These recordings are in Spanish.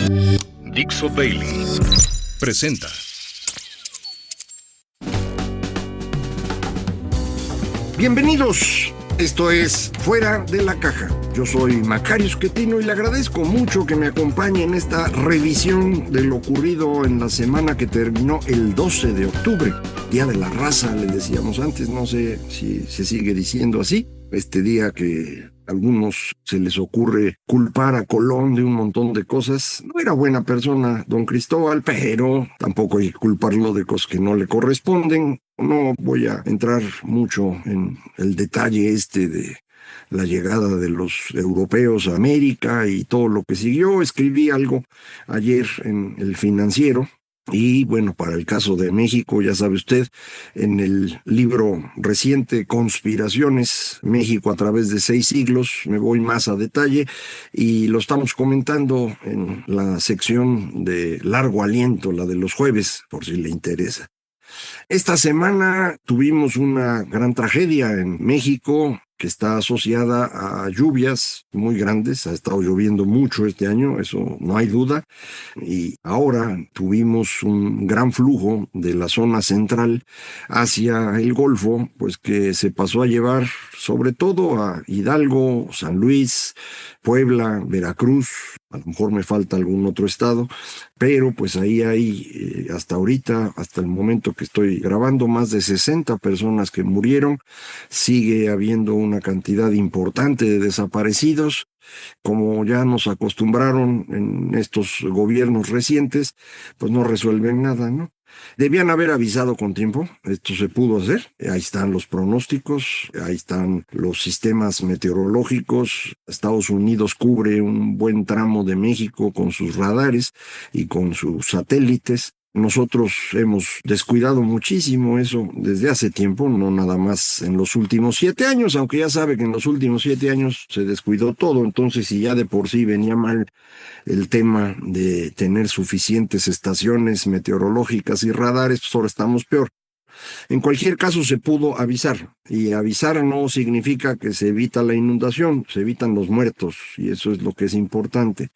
Dixo Daily presenta. Bienvenidos, esto es Fuera de la Caja. Yo soy Macario Schettino y le agradezco mucho que me acompañe en esta revisión de lo ocurrido en la semana que terminó el 12 de octubre. Día de la Raza, le decíamos antes, no sé si se sigue diciendo así. Este día que a algunos se les ocurre culpar a Colón de un montón de cosas. No era buena persona don Cristóbal, pero tampoco hay que culparlo de cosas que no le corresponden. No voy a entrar mucho en el detalle de la llegada de los europeos a América y todo lo que siguió. Escribí algo ayer en El Financiero. Y bueno, para el caso de México, ya sabe usted, en el libro reciente Conspiraciones, México a través de 6 siglos, me voy más a detalle y lo estamos comentando en la sección de largo aliento, la de los jueves, por si le interesa. Esta semana tuvimos una gran tragedia en México que está asociada a lluvias muy grandes. Ha estado lloviendo mucho este año, eso no hay duda. Y ahora tuvimos un gran flujo de la zona central hacia el Golfo, pues que se pasó a llevar sobre todo a Hidalgo, San Luis, Puebla, Veracruz. A lo mejor me falta algún otro estado, pero pues ahí hay hasta ahorita, hasta el momento que estoy grabando, más de 60 personas que murieron. Sigue habiendo una cantidad importante de desaparecidos. Como ya nos acostumbraron en estos gobiernos recientes, pues no resuelven nada, ¿no? Debían haber avisado con tiempo, esto se pudo hacer, ahí están los pronósticos, ahí están los sistemas meteorológicos. Estados Unidos cubre un buen tramo de México con sus radares y con sus satélites. Nosotros hemos descuidado muchísimo eso desde hace tiempo, no nada más en los últimos 7 años, aunque ya sabe que en los últimos 7 años se descuidó todo. Entonces, si ya de por sí venía mal el tema de tener suficientes estaciones meteorológicas y radares, pues ahora estamos peor. En cualquier caso se pudo avisar, y avisar no significa que se evita la inundación, se evitan los muertos, y eso es lo que es importante.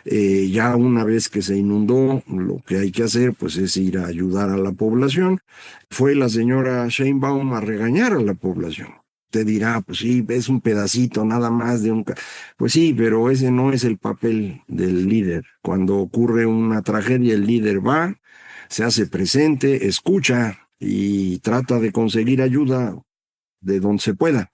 Ya una vez que se inundó, lo que hay que hacer pues es ir a ayudar a la población. Fue la señora Sheinbaum a regañar a la población. Usted dirá, pues sí, es un pedacito nada más de un... Pues sí, pero ese no es el papel del líder. Cuando ocurre una tragedia, el líder va, se hace presente, escucha y trata de conseguir ayuda de donde se pueda.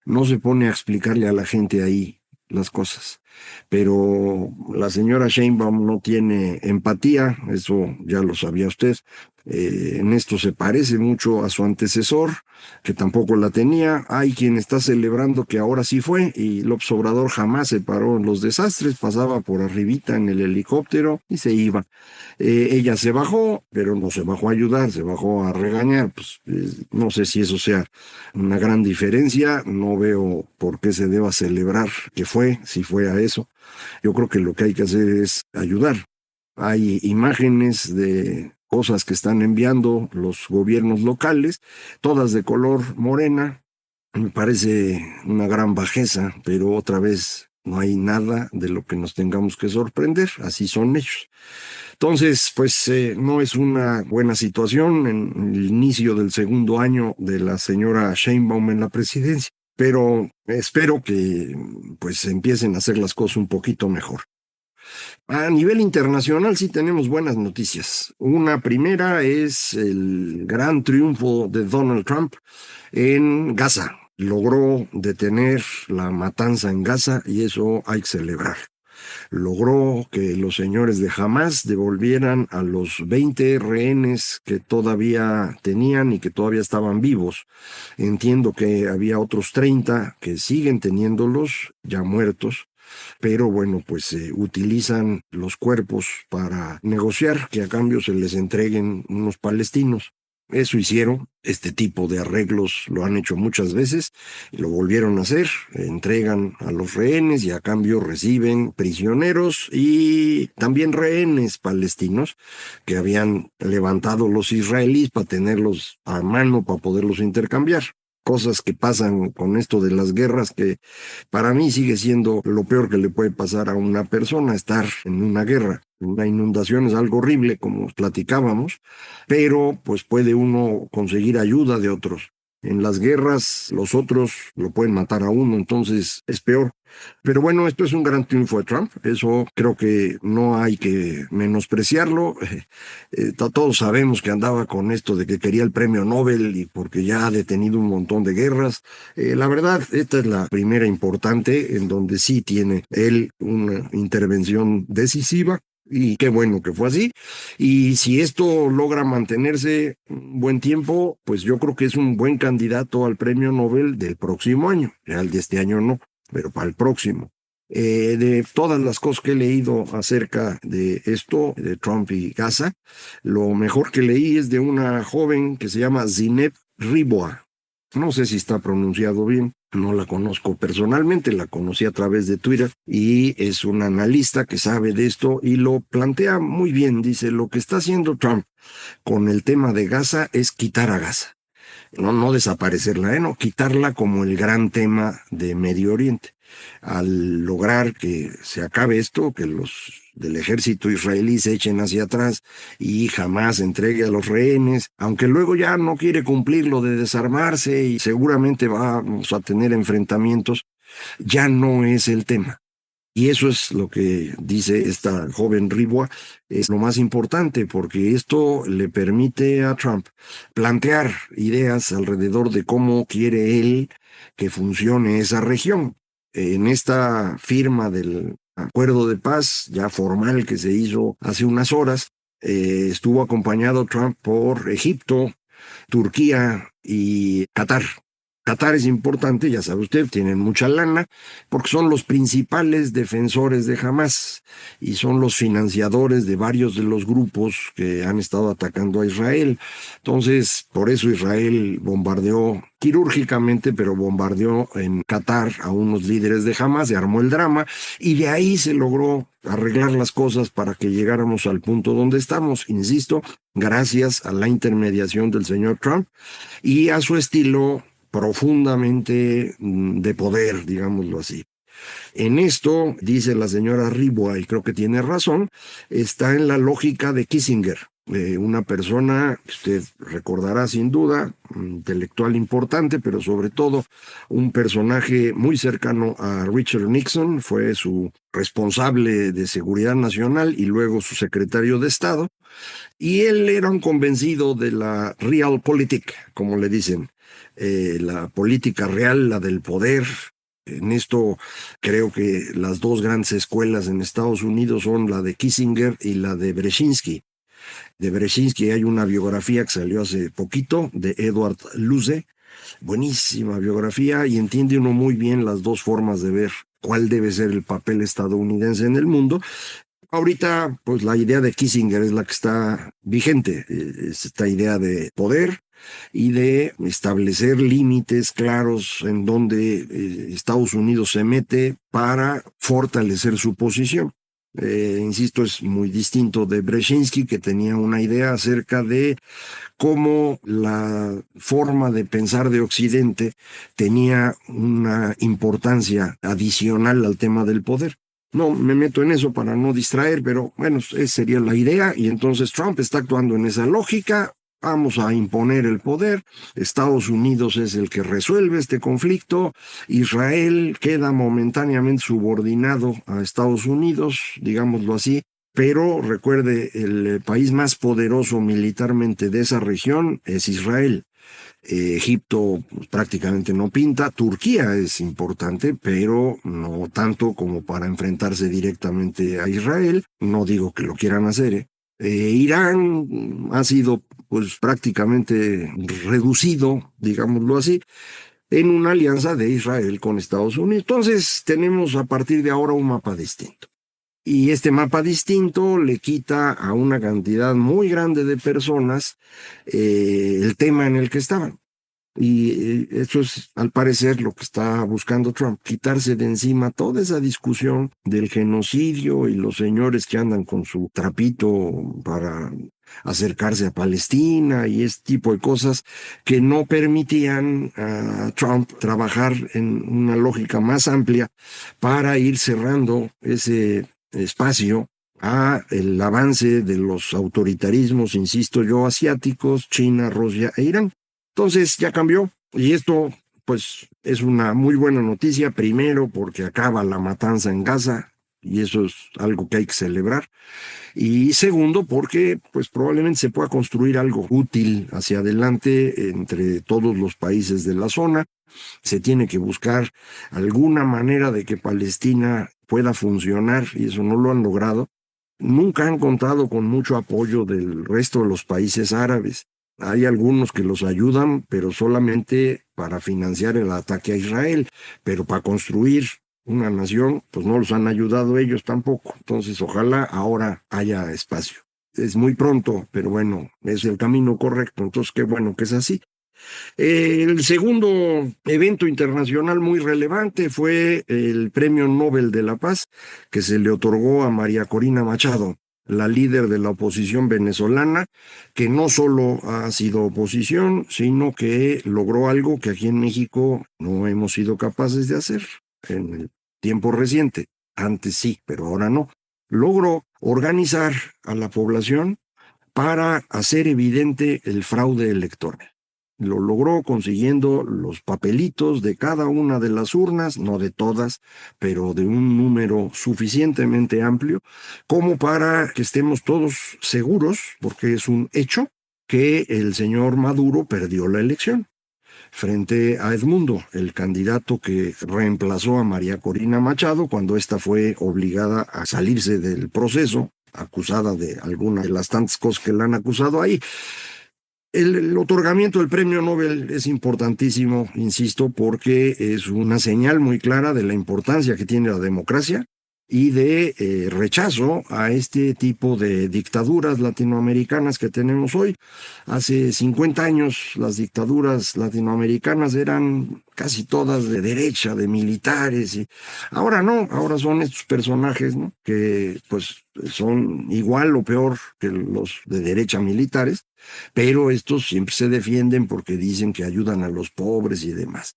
No se pone a explicarle a la gente ahí las cosas. Pero la señora Sheinbaum no tiene empatía, eso ya lo sabía usted. En esto se parece mucho a su antecesor, que tampoco la tenía. Hay quien está celebrando que ahora sí fue, y López Obrador jamás se paró en los desastres, pasaba por arribita en el helicóptero y se iba. Ella se bajó, pero no se bajó a ayudar, se bajó a regañar. Pues no sé si eso sea una gran diferencia, no veo por qué se deba celebrar que fue, si fue a eso. Yo creo que lo que hay que hacer es ayudar. Hay imágenes de cosas que están enviando los gobiernos locales, todas de color morena. Me parece una gran bajeza, pero otra vez no hay nada de lo que nos tengamos que sorprender, así son ellos. Entonces, pues no es una buena situación en el inicio del segundo año de la señora Sheinbaum en la presidencia, pero espero que pues empiecen a hacer las cosas un poquito mejor. A nivel internacional sí tenemos buenas noticias. Una primera es el gran triunfo de Donald Trump en Gaza. Logró detener la matanza en Gaza y eso hay que celebrar. Logró que los señores de Hamás devolvieran a los 20 rehenes que todavía tenían y que todavía estaban vivos. Entiendo que había otros 30 que siguen teniéndolos ya muertos, pero bueno, pues utilizan los cuerpos para negociar que a cambio se les entreguen unos palestinos. Eso hicieron, este tipo de arreglos lo han hecho muchas veces, y lo volvieron a hacer, entregan a los rehenes y a cambio reciben prisioneros y también rehenes palestinos que habían levantado los israelíes para tenerlos a mano para poderlos intercambiar. Cosas que pasan con esto de las guerras que para mí sigue siendo lo peor que le puede pasar a una persona, estar en una guerra. Una inundación es algo horrible, como platicábamos, pero pues puede uno conseguir ayuda de otros. En las guerras los otros lo pueden matar a uno, entonces es peor. Pero bueno, esto es un gran triunfo de Trump, eso creo que no hay que menospreciarlo. Todos sabemos que andaba con esto de que quería el premio Nobel y porque ya ha detenido un montón de guerras. La verdad, esta es la primera importante en donde sí tiene él una intervención decisiva. Y qué bueno que fue así. Y si esto logra mantenerse un buen tiempo, pues yo creo que es un buen candidato al premio Nobel del próximo año. Ya el de este año no, pero para el próximo. De todas las cosas que he leído acerca de esto, de Trump y Gaza, lo mejor que leí es de una joven que se llama Zineb Riboa. No sé si está pronunciado bien, no la conozco personalmente, la conocí a través de Twitter y es un analista que sabe de esto y lo plantea muy bien. Dice, lo que está haciendo Trump con el tema de Gaza es quitar a Gaza. No desaparecerla, no, quitarla como el gran tema de Medio Oriente. Al lograr que se acabe esto, que los del ejército israelí se echen hacia atrás y jamás entregue a los rehenes, aunque luego ya no quiere cumplir lo de desarmarse y seguramente vamos a tener enfrentamientos, ya no es el tema. Y eso es lo que dice esta joven Ribua, es lo más importante, porque esto le permite a Trump plantear ideas alrededor de cómo quiere él que funcione esa región. En esta firma del acuerdo de paz, ya formal que se hizo hace unas horas, estuvo acompañado Trump por Egipto, Turquía y Qatar. Qatar es importante, ya sabe usted, tienen mucha lana, porque son los principales defensores de Hamas y son los financiadores de varios de los grupos que han estado atacando a Israel. Entonces, por eso Israel bombardeó quirúrgicamente, pero bombardeó en Qatar a unos líderes de Hamas, se armó el drama y de ahí se logró arreglar las cosas para que llegáramos al punto donde estamos, insisto, gracias a la intermediación del señor Trump y a su estilo profundamente de poder, digámoslo así. En esto, dice la señora Riboa, y creo que tiene razón, está en la lógica de Kissinger, una persona que usted recordará sin duda, intelectual importante, pero sobre todo un personaje muy cercano a Richard Nixon, fue su responsable de seguridad nacional y luego su secretario de Estado, y él era un convencido de la realpolitik, como le dicen, la política real, la del poder. En esto creo que las dos grandes escuelas en Estados Unidos son la de Kissinger y la de Brzezinski. De Brzezinski hay una biografía que salió hace poquito de Edward Luce, buenísima biografía y entiende uno muy bien las dos formas de ver cuál debe ser el papel estadounidense en el mundo. Ahorita, pues la idea de Kissinger es la que está vigente, es esta idea de poder y de establecer límites claros en donde Estados Unidos se mete para fortalecer su posición. Insisto, es muy distinto de Brzezinski, que tenía una idea acerca de cómo la forma de pensar de Occidente tenía una importancia adicional al tema del poder. No me meto en eso para no distraer, pero bueno, esa sería la idea y entonces Trump está actuando en esa lógica. Vamos a imponer el poder, Estados Unidos es el que resuelve este conflicto, Israel queda momentáneamente subordinado a Estados Unidos, digámoslo así, pero recuerde, el país más poderoso militarmente de esa región es Israel. Egipto pues, prácticamente no pinta, Turquía es importante, pero no tanto como para enfrentarse directamente a Israel, no digo que lo quieran hacer, Irán ha sido pues prácticamente reducido, digámoslo así, en una alianza de Israel con Estados Unidos. Entonces tenemos a partir de ahora un mapa distinto. Y este mapa distinto le quita a una cantidad muy grande de personas el tema en el que estaban. Y eso es, al parecer, lo que está buscando Trump, quitarse de encima toda esa discusión del genocidio y los señores que andan con su trapito para acercarse a Palestina y este tipo de cosas que no permitían a Trump trabajar en una lógica más amplia para ir cerrando ese espacio a el avance de los autoritarismos, insisto yo, asiáticos, China, Rusia e Irán. Entonces ya cambió y esto pues es una muy buena noticia, primero porque acaba la matanza en Gaza y eso es algo que hay que celebrar. Y segundo, porque pues probablemente se pueda construir algo útil hacia adelante entre todos los países de la zona. Se tiene que buscar alguna manera de que Palestina pueda funcionar y eso no lo han logrado. Nunca han contado con mucho apoyo del resto de los países árabes. Hay algunos que los ayudan, pero solamente para financiar el ataque a Israel, pero para construir una nación, pues no los han ayudado ellos tampoco. Entonces, ojalá ahora haya espacio. Es muy pronto, pero bueno, es el camino correcto. Entonces, qué bueno que es así. El segundo evento internacional muy relevante fue el Premio Nobel de la Paz que se le otorgó a María Corina Machado, la líder de la oposición venezolana, que no solo ha sido oposición, sino que logró algo que aquí en México no hemos sido capaces de hacer en el tiempo reciente. Antes sí, pero ahora no. Logró organizar a la población para hacer evidente el fraude electoral. Lo logró consiguiendo los papelitos de cada una de las urnas, no de todas, pero de un número suficientemente amplio, como para que estemos todos seguros, porque es un hecho, que el señor Maduro perdió la elección frente a Edmundo, el candidato que reemplazó a María Corina Machado cuando ésta fue obligada a salirse del proceso, acusada de alguna de las tantas cosas que la han acusado ahí. El otorgamiento del premio Nobel es importantísimo, insisto, porque es una señal muy clara de la importancia que tiene la democracia y de rechazo a este tipo de dictaduras latinoamericanas que tenemos hoy. Hace 50 años las dictaduras latinoamericanas eran casi todas de derecha, de militares, y ahora no, ahora son estos personajes, ¿no?, que pues son igual o peor que los de derecha militares, pero estos siempre se defienden porque dicen que ayudan a los pobres y demás.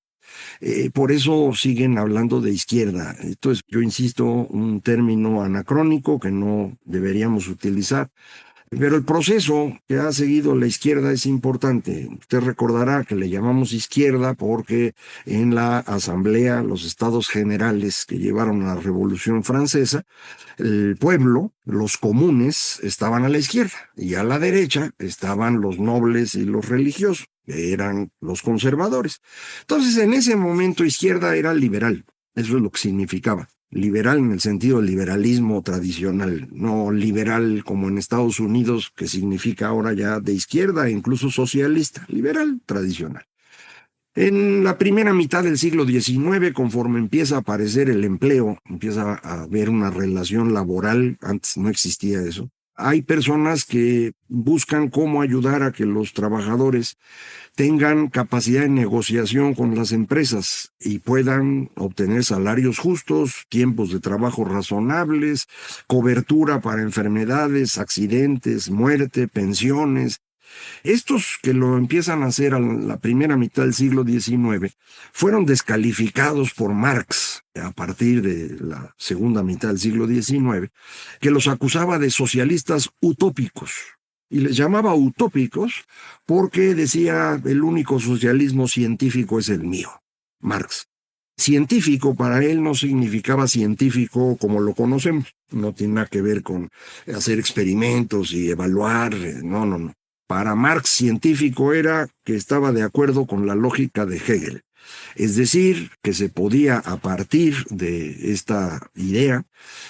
Por eso siguen hablando de izquierda. Esto es, yo insisto, un término anacrónico que no deberíamos utilizar. Pero el proceso que ha seguido la izquierda es importante. Usted recordará que le llamamos izquierda porque en la Asamblea, los Estados Generales que llevaron a la Revolución Francesa, el pueblo, los comunes, estaban a la izquierda y a la derecha estaban los nobles y los religiosos, que eran los conservadores. Entonces, en ese momento, izquierda era liberal. Eso es lo que significaba. Liberal en el sentido del liberalismo tradicional, no liberal como en Estados Unidos, que significa ahora ya de izquierda e incluso socialista, liberal tradicional. En la primera mitad del siglo XIX, conforme empieza a aparecer el empleo, empieza a haber una relación laboral, antes no existía eso, hay personas que buscan cómo ayudar a que los trabajadores tengan capacidad de negociación con las empresas y puedan obtener salarios justos, tiempos de trabajo razonables, cobertura para enfermedades, accidentes, muerte, pensiones. Estos que lo empiezan a hacer a la primera mitad del siglo XIX fueron descalificados por Marx a partir de la segunda mitad del siglo XIX, que los acusaba de socialistas utópicos. Y les llamaba utópicos porque decía el único socialismo científico es el mío, Marx. Científico para él no significaba científico como lo conocemos, no tiene nada que ver con hacer experimentos y evaluar, no, no, no. Para Marx, científico era que estaba de acuerdo con la lógica de Hegel. Es decir, que se podía, a partir de esta idea,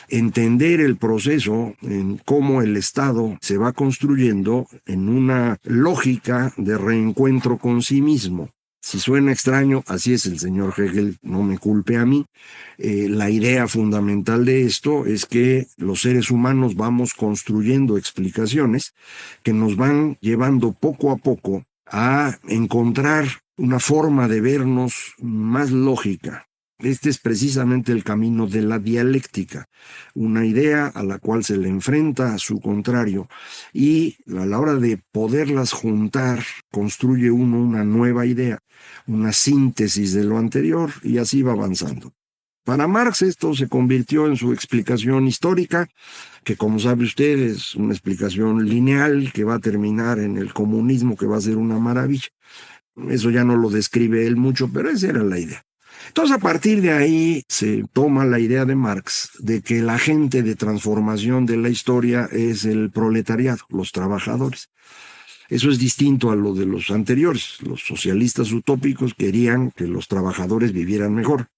entender el proceso en cómo el Estado se va construyendo en una lógica de reencuentro con sí mismo. Si suena extraño, así es el señor Hegel, no me culpe a mí. La idea fundamental de esto es que los seres humanos vamos construyendo explicaciones que nos van llevando poco a poco a encontrar una forma de vernos más lógica. Este es precisamente el camino de la dialéctica, una idea a la cual se le enfrenta a su contrario y a la hora de poderlas juntar construye uno una nueva idea, una síntesis de lo anterior y así va avanzando. Para Marx esto se convirtió en su explicación histórica, que como sabe usted es una explicación lineal que va a terminar en el comunismo, que va a ser una maravilla. Eso ya no lo describe él mucho, pero esa era la idea. Entonces, a partir de ahí se toma la idea de Marx de que el agente de transformación de la historia es el proletariado, los trabajadores. Eso es distinto a lo de los anteriores. Los socialistas utópicos querían que los trabajadores vivieran mejor.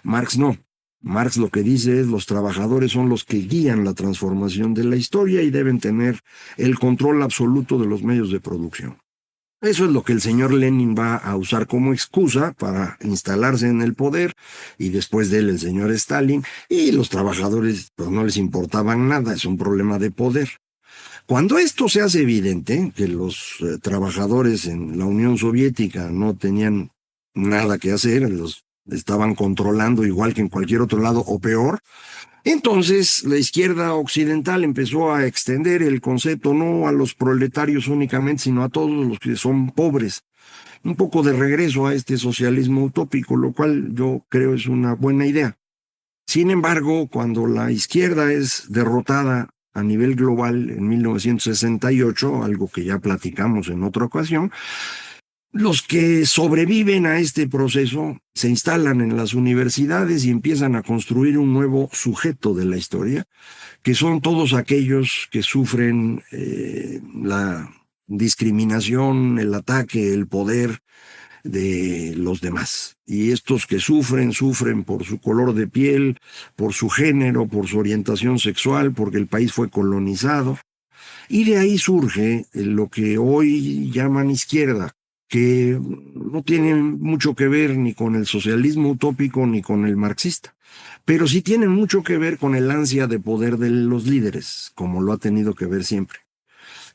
Marx no. Marx lo que dice es los trabajadores son los que guían la transformación de la historia y deben tener el control absoluto de los medios de producción. Eso es lo que el señor Lenin va a usar como excusa para instalarse en el poder, y después de él el señor Stalin, y los trabajadores pues no les importaban nada, es un problema de poder. Cuando esto se hace evidente, que los trabajadores en la Unión Soviética no tenían nada que hacer, los estaban controlando igual que en cualquier otro lado o peor, entonces la izquierda occidental empezó a extender el concepto no a los proletarios únicamente, sino a todos los que son pobres. Un poco de regreso a este socialismo utópico, lo cual yo creo es una buena idea. Sin embargo, cuando la izquierda es derrotada a nivel global en 1968, algo que ya platicamos en otra ocasión, los que sobreviven a este proceso se instalan en las universidades y empiezan a construir un nuevo sujeto de la historia, que son todos aquellos que sufren la discriminación, el ataque, el poder de los demás. Y estos que sufren por su color de piel, por su género, por su orientación sexual, porque el país fue colonizado. Y de ahí surge lo que hoy llaman izquierda, que no tiene mucho que ver ni con el socialismo utópico ni con el marxista, pero sí tiene mucho que ver con el ansia de poder de los líderes, como lo ha tenido que ver siempre.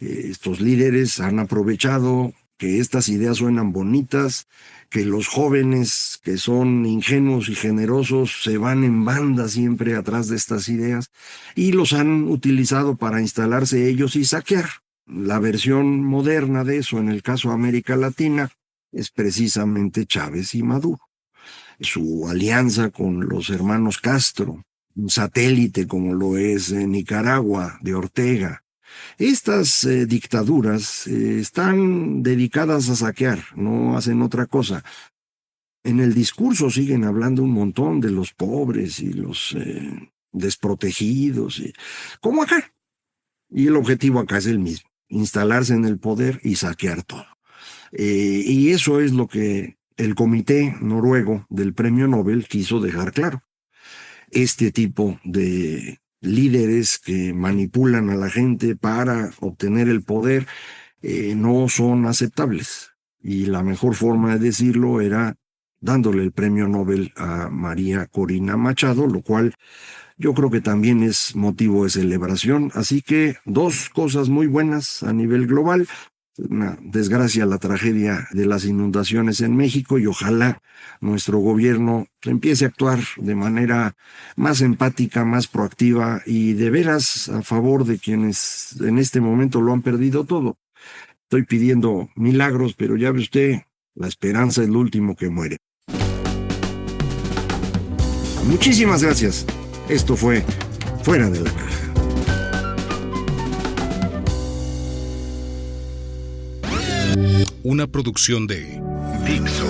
Estos líderes han aprovechado que estas ideas suenan bonitas, que los jóvenes que son ingenuos y generosos se van en banda siempre atrás de estas ideas y los han utilizado para instalarse ellos y saquear. La versión moderna de eso, en el caso de América Latina, es precisamente Chávez y Maduro. Su alianza con los hermanos Castro, un satélite como lo es Nicaragua, de Ortega. Estas dictaduras están dedicadas a saquear, no hacen otra cosa. En el discurso siguen hablando un montón de los pobres y los desprotegidos, como acá. Y el objetivo acá es el mismo: instalarse en el poder y saquear todo. Y eso es lo que el comité noruego del Premio Nobel quiso dejar claro. Este tipo de líderes que manipulan a la gente para obtener el poder no son aceptables. Y la mejor forma de decirlo era dándole el Premio Nobel a María Corina Machado, lo cual yo creo que también es motivo de celebración. Así que dos cosas muy buenas a nivel global. Una desgracia, la tragedia de las inundaciones en México, y ojalá nuestro gobierno empiece a actuar de manera más empática, más proactiva y de veras a favor de quienes en este momento lo han perdido todo. Estoy pidiendo milagros, pero ya ve usted, la esperanza es lo último que muere. Muchísimas gracias. Esto fue Fuera de la Caja. Una producción de Dixo.